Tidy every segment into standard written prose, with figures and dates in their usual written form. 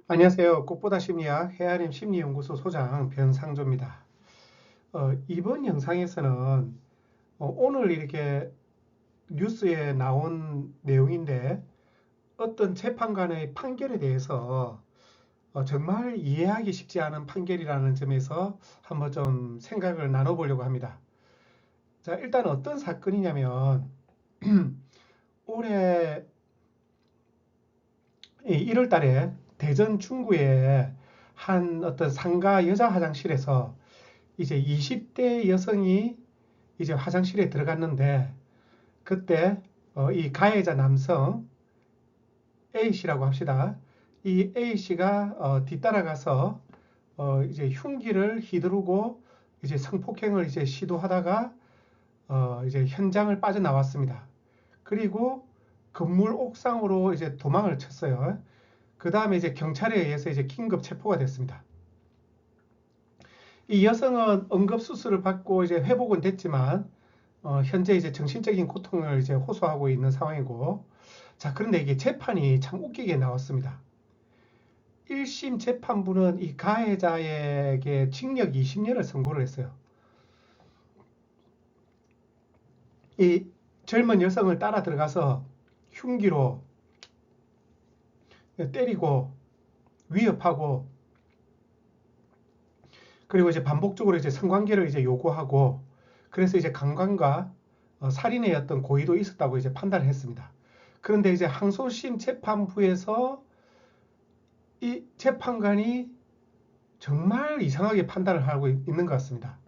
안녕하세요. 꽃보다 심리학 헤아림 심리연구소 소장 변상조입니다. 이번 영상에서는 오늘 이렇게 뉴스에 나온 내용인데 어떤 재판관의 판결에 대해서 정말 이해하기 쉽지 않은 판결이라는 점에서 한번 좀 생각을 나눠보려고 합니다. 자, 일단 어떤 사건이냐면 올해 1월 달에 대전 중구의 한 어떤 상가 여자 화장실에서 이제 20대 여성이 이제 화장실에 들어갔는데 그때 이 가해자 남성 A씨라고 합시다. 이 A씨가 뒤따라가서 이제 흉기를 휘두르고 이제 성폭행을 이제 시도하다가 이제 현장을 빠져나왔습니다. 그리고 건물 옥상으로 이제 도망을 쳤어요. 그 다음에 이제 경찰에 의해서 이제 긴급 체포가 됐습니다. 이 여성은 응급수술을 받고 이제 회복은 됐지만 현재 이제 정신적인 고통을 이제 호소하고 있는 상황이고, 자, 그런데 이게 재판이 참 웃기게 나왔습니다. 1심 재판부는 이 가해자에게 징역 20년을 선고를 했어요. 이 젊은 여성을 따라 들어가서 흉기로 때리고 위협하고, 그리고 이제 반복적으로 이제 성관계를 이제 요구하고, 그래서 이제 강간과 살인의 어떤 고의도 있었다고 이제 판단을 했습니다. 그런데 이제 항소심 재판부에서 이 재판관이 정말 이상하게 판단을 하고 있는 것 같습니다.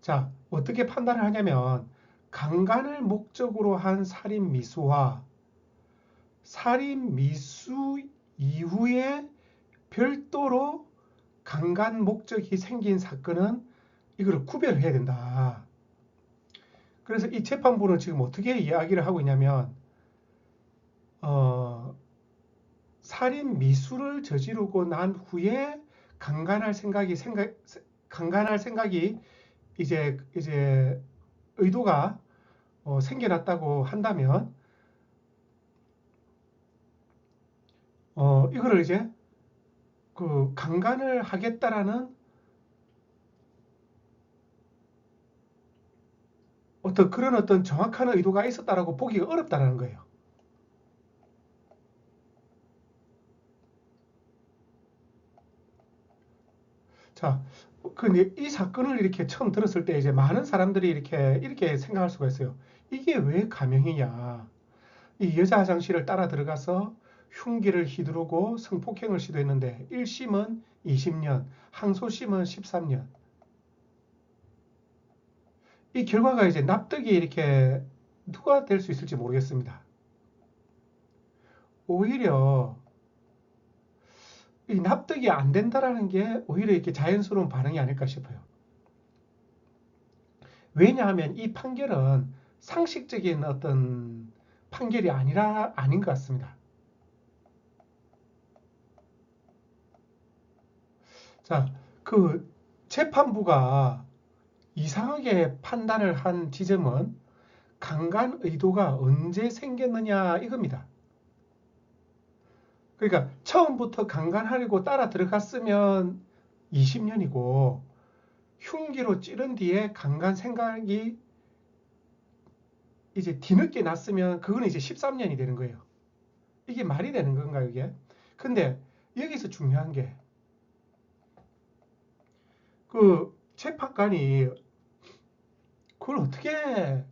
자, 어떻게 판단을 하냐면 강간을 목적으로 한 살인 미수와 살인 미수 이후에 별도로 강간 목적이 생긴 사건은 이걸 구별해야 된다. 그래서 이 재판부는 지금 어떻게 이야기를 하고 있냐면 살인 미수를 저지르고 난 후에 강간할 생각이 이제 의도가 생겨났다고 한다면 이거를 이제 그 강간을 하겠다라는 그런 어떤 정확한 의도가 있었다라고 보기가 어렵다라는 거예요. 자, 근데 이 사건을 이렇게 처음 들었을 때 이제 많은 사람들이 이렇게 생각할 수가 있어요. 이게 왜 감형이냐? 이 여자 화장실을 따라 들어가서 흉기를 휘두르고 성폭행을 시도했는데 1심은 20년, 항소심은 13년. 이 결과가 이제 납득이 이렇게 누가 될 수 있을지 모르겠습니다. 오히려 이 납득이 안 된다라는 게 오히려 이렇게 자연스러운 반응이 아닐까 싶어요. 왜냐하면 이 판결은 상식적인 어떤 판결이 아닌 것 같습니다. 자, 그 재판부가 이상하게 판단을 한 지점은 강간 의도가 언제 생겼느냐 이겁니다. 그러니까 처음부터 강간하려고 따라 들어갔으면 20년이고 흉기로 찌른 뒤에 강간 생각이 이제 뒤늦게 났으면 그거는 이제 13년이 되는 거예요. 이게 말이 되는 건가요, 이게? 근데 여기서 중요한 게 그 재판관이 그걸 어떻게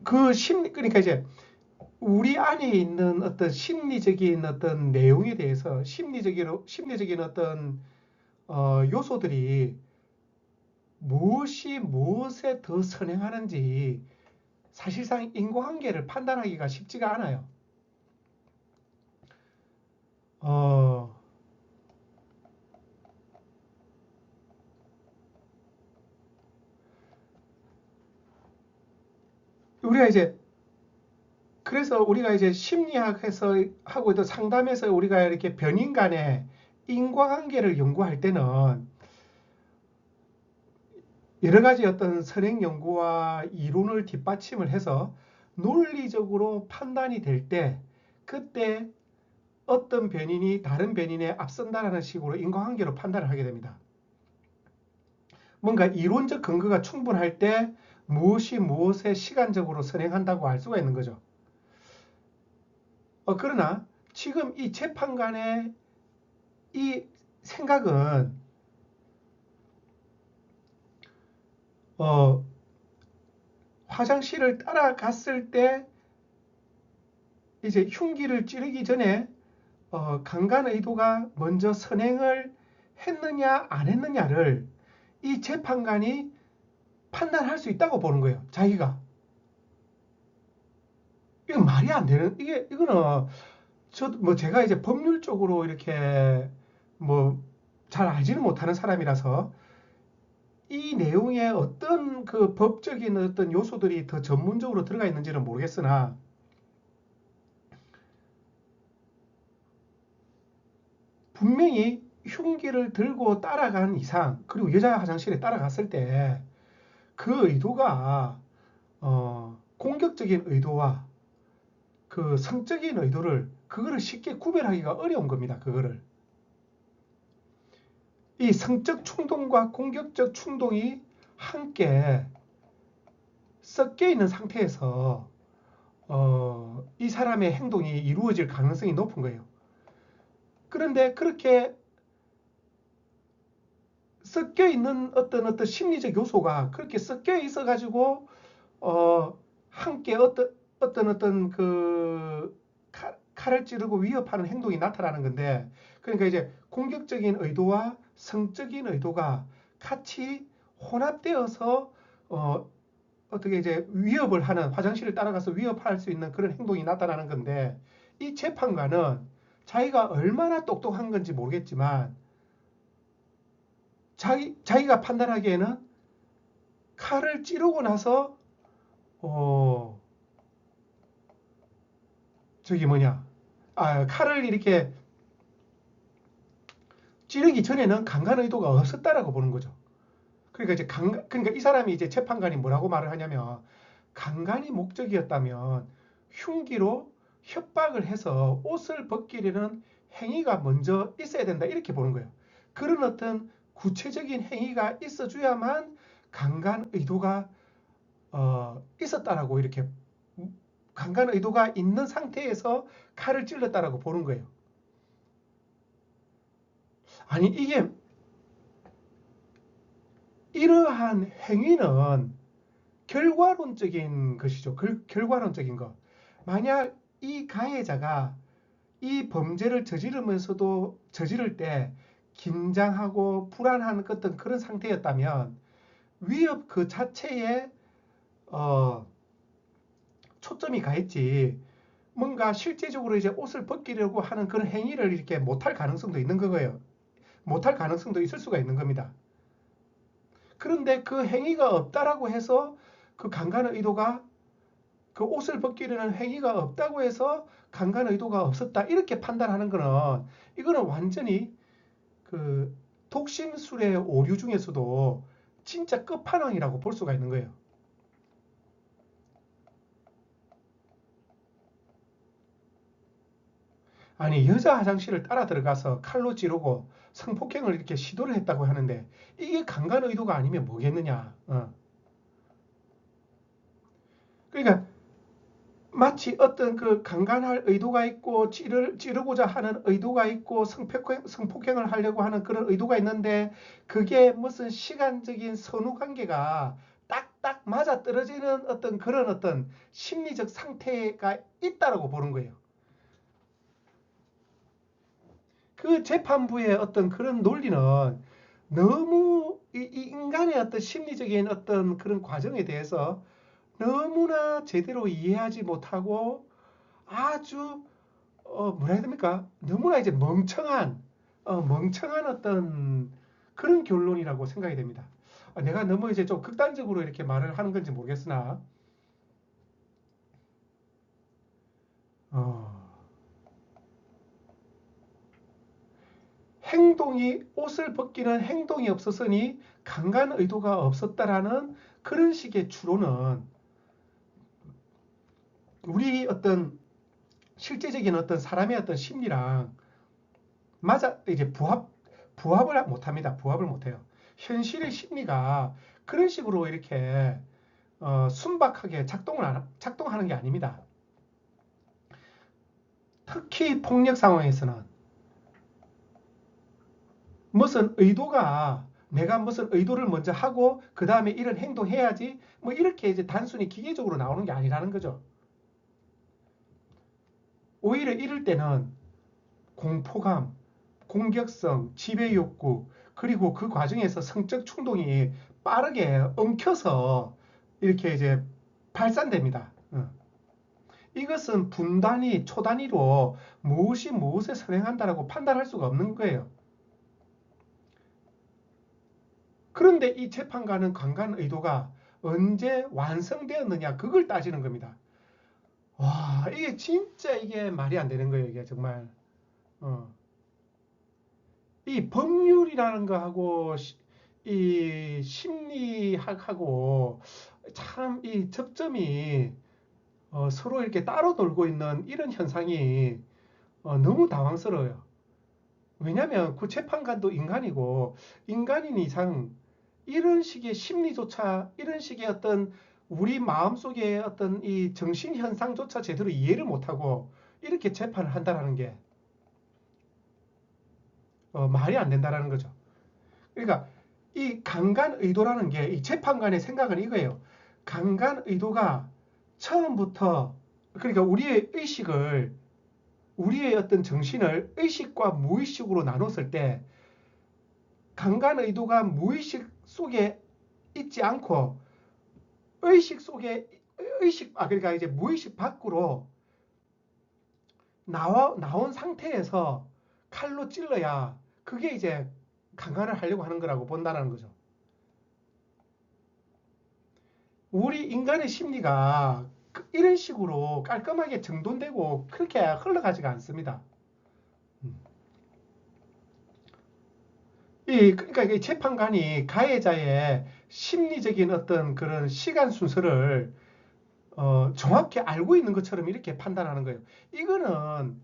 그러니까 이제 우리 안에 있는 어떤 심리적인 어떤 내용에 대해서 심리적인 어떤 요소들이 무엇이 무엇에 더 선행하는지 사실상 인과관계를 판단하기가 쉽지가 않아요. 우리가 이제 그래서 우리가 이제 심리학에서 하고 있던 상담에서 우리가 이렇게 변인 간의 인과관계를 연구할 때는 여러 가지 어떤 선행 연구와 이론을 뒷받침을 해서 논리적으로 판단이 될 때 그때 어떤 변인이 다른 변인에 앞선다라는 식으로 인과관계로 판단을 하게 됩니다. 뭔가 이론적 근거가 충분할 때 무엇이 무엇에 시간적으로 선행한다고 알 수가 있는 거죠. 그러나 지금 이 재판관의 이 생각은 화장실을 따라갔을 때 이제 흉기를 찌르기 전에 강간 의도가 먼저 선행을 했느냐 안 했느냐를 이 재판관이 판단할 수 있다고 보는 거예요. 자기가. 이거 말이 안 되는, 이거는 제가 이제 법률적으로 이렇게 잘 알지는 못하는 사람이라서 이 내용에 어떤 그 법적인 어떤 요소들이 더 전문적으로 들어가 있는지는 모르겠으나 분명히 흉기를 들고 따라간 이상, 그리고 여자 화장실에 따라갔을 때 그 의도가 공격적인 의도와 그 성적인 의도를 그거를 쉽게 구별하기가 어려운 겁니다. 그거를 이 성적 충동과 공격적 충동이 함께 섞여 있는 상태에서 이 사람의 행동이 이루어질 가능성이 높은 거예요. 그런데 그렇게 섞여 있는 어떤 심리적 요소가 그렇게 섞여 있어 가지고 함께 어떤 그 칼을 찌르고 위협하는 행동이 나타나는 건데, 그러니까 이제 공격적인 의도와 성적인 의도가 같이 혼합되어서 어떻게 이제 위협을 하는, 화장실을 따라가서 위협할 수 있는 그런 행동이 나타나는 건데, 이 재판관은 자기가 얼마나 똑똑한 건지 모르겠지만 자기가 판단하기에는 칼을 찌르고 나서 칼을 이렇게 찌르기 전에는 강간 의도가 없었다라고 보는 거죠. 그러니까 이제 그러니까 이 사람이 이제 재판관이 뭐라고 말을 하냐면, 강간이 목적이었다면 흉기로 협박을 해서 옷을 벗기려는 행위가 먼저 있어야 된다, 이렇게 보는 거예요. 그런 어떤 구체적인 행위가 있어줘야만 강간 의도가 있었다라고, 이렇게 강간 의도가 있는 상태에서 칼을 찔렀다라고 보는 거예요. 아니, 이러한 행위는 결과론적인 것이죠. 결과론적인 것. 만약 이 가해자가 이 범죄를 저지를 때 긴장하고 불안한 어떤 그런 상태였다면 위협 그 자체에 초점이 가 있지, 뭔가 실제적으로 이제 옷을 벗기려고 하는 그런 행위를 이렇게 못할 가능성도 있는 거예요. 못할 가능성도 있을 수가 있는 겁니다. 그런데 그 행위가 없다라고 해서 그 강간 의도가, 그 옷을 벗기려는 행위가 없다고 해서 강간 의도가 없었다, 이렇게 판단하는 거는, 이거는 완전히 그 독심술의 오류 중에서도 진짜 끝판왕이라고 볼 수가 있는 거예요. 아니, 여자 화장실을 따라 들어가서 칼로 찌르고 성폭행을 이렇게 시도를 했다고 하는데 이게 강간 의도가 아니면 뭐겠느냐. 그러니까 마치 어떤 그 강간할 의도가 있고 찌르고자 하는 의도가 있고 성폭행을 하려고 하는 그런 의도가 있는데, 그게 무슨 시간적인 선후 관계가 딱딱 맞아 떨어지는 어떤 그런 어떤 심리적 상태가 있다라고 보는 거예요. 그 재판부의 어떤 그런 논리는 너무 이 인간의 어떤 심리적인 어떤 그런 과정에 대해서 너무나 제대로 이해하지 못하고 아주 뭐라 해야 됩니까? 너무나 이제 멍청한 어떤 그런 결론이라고 생각이 됩니다. 내가 너무 이제 좀 극단적으로 이렇게 말을 하는 건지 모르겠으나 어, 옷을 벗기는 행동이 없었으니 강간 의도가 없었다라는 그런 식의 추론은 우리 어떤 실제적인 어떤 사람의 어떤 심리랑 맞아 이제 부합을 못합니다. 부합을 못해요. 현실의 심리가 그런 식으로 이렇게 순박하게 작동하는 게 아닙니다. 특히 폭력 상황에서는 내가 무슨 의도를 먼저 하고 그 다음에 이런 행동해야지 뭐 이렇게 이제 단순히 기계적으로 나오는 게 아니라는 거죠. 오히려 이럴 때는 공포감, 공격성, 지배욕구, 그리고 그 과정에서 성적 충동이 빠르게 엉켜서 이렇게 이제 발산됩니다. 이것은 분단위, 초단위로 무엇이 무엇을 선행한다라고 판단할 수가 없는 거예요. 그런데 이 재판관은 강간 의도가 언제 완성되었느냐 그걸 따지는 겁니다. 와, 이게 진짜 이게 말이 안 되는 거예요. 이게 정말 이 법률이라는 거하고 이 심리학하고 참 이 접점이 서로 이렇게 따로 놀고 있는 이런 현상이 너무 당황스러워요. 왜냐하면 그 재판관도 인간이고 인간인 이상 이런 식의 심리조차 이런 식의 어떤 우리 마음속의 어떤 이 정신 현상조차 제대로 이해를 못하고 이렇게 재판을 한다는 게 말이 안 된다는 거죠. 그러니까 이 강간 의도라는 게 이 재판관의 생각은 이거예요. 강간 의도가 처음부터 그러니까 우리의 어떤 정신을 의식과 무의식으로 나눴을 때 강간 의도가 무의식 속에 있지 않고 그러니까 이제 무의식 밖으로 나온 상태에서 칼로 찔러야 그게 이제 강간을 하려고 하는 거라고 본다는 거죠. 우리 인간의 심리가 이런 식으로 깔끔하게 정돈되고 그렇게 흘러가지가 않습니다. 그러니까 이 재판관이 가해자의 심리적인 어떤 그런 시간 순서를 정확히 알고 있는 것처럼 이렇게 판단하는 거예요. 이거는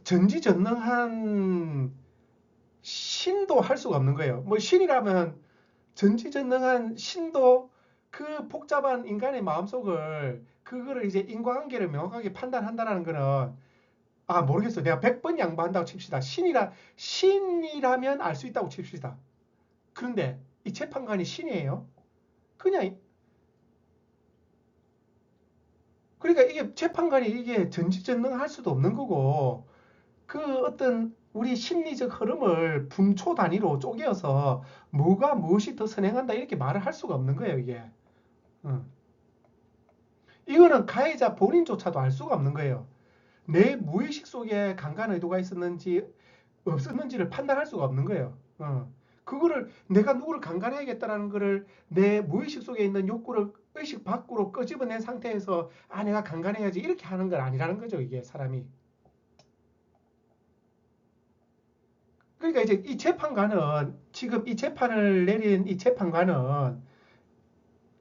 전지전능한 신도 할 수가 없는 거예요. 뭐 신이라면 전지전능한 신도 그 복잡한 인간의 마음속을 그거를 이제 인과관계를 명확하게 판단한다는 거는 모르겠어요. 내가 100번 양보한다고 칩시다. 신이라면 알 수 있다고 칩시다. 그런데 이 재판관이 신이에요? 그냥 그러니까 이게 재판관이 이게 전지전능할 수도 없는 거고 그 어떤 우리 심리적 흐름을 분초 단위로 쪼개어서 뭐가 무엇이 더 선행한다 이렇게 말을 할 수가 없는 거예요, 이게. 이거는 가해자 본인조차도 알 수가 없는 거예요. 내 무의식 속에 강간 의도가 있었는지 없었는지를 판단할 수가 없는 거예요. 그거를 내가 누구를 강간해야겠다라는 거를 내 무의식 속에 있는 욕구를 의식 밖으로 끄집어낸 상태에서 내가 강간해야지 이렇게 하는 건 아니라는 거죠, 이게 사람이. 그러니까 이제 이 재판관은 지금 이 재판을 내린 이 재판관은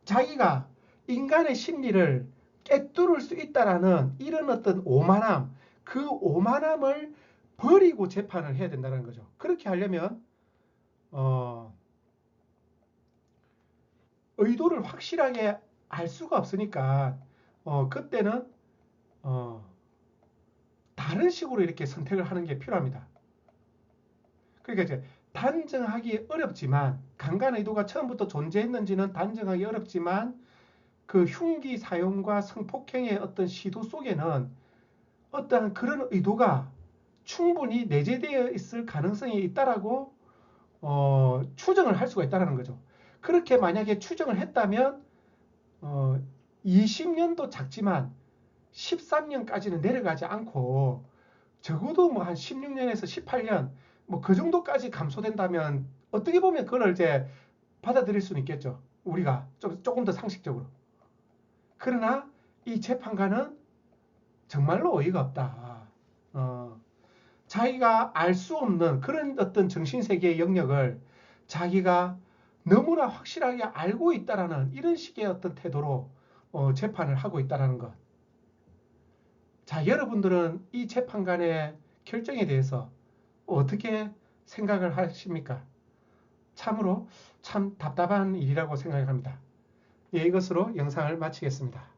자기가 인간의 심리를 꿰뚫을 수 있다라는 이런 어떤 오만함, 그 오만함을 버리고 재판을 해야 된다는 거죠. 그렇게 하려면 의도를 확실하게 알 수가 없으니까 그때는 다른 식으로 이렇게 선택을 하는 게 필요합니다. 그러니까 이제 단정하기 어렵지만 강간 의도가 처음부터 존재했는지는 단정하기 어렵지만 그 흉기 사용과 성폭행의 어떤 시도 속에는 어떠한 그런 의도가 충분히 내재되어 있을 가능성이 있다라고 추정을 할 수가 있다는 거죠. 그렇게 만약에 추정을 했다면 20년도 작지만 13년까지는 내려가지 않고 적어도 뭐 한 16년에서 18년 뭐 그 정도까지 감소된다면 어떻게 보면 그걸 이제 받아들일 수는 있겠죠. 우리가 조금 더 상식적으로. 그러나 이 재판관은 정말로 어이가 없다. 자기가 알 수 없는 그런 어떤 정신세계의 영역을 자기가 너무나 확실하게 알고 있다라는 이런 식의 어떤 태도로 재판을 하고 있다는 것. 자, 여러분들은 이 재판관의 결정에 대해서 어떻게 생각을 하십니까? 참으로 참 답답한 일이라고 생각합니다. 예, 이것으로 영상을 마치겠습니다.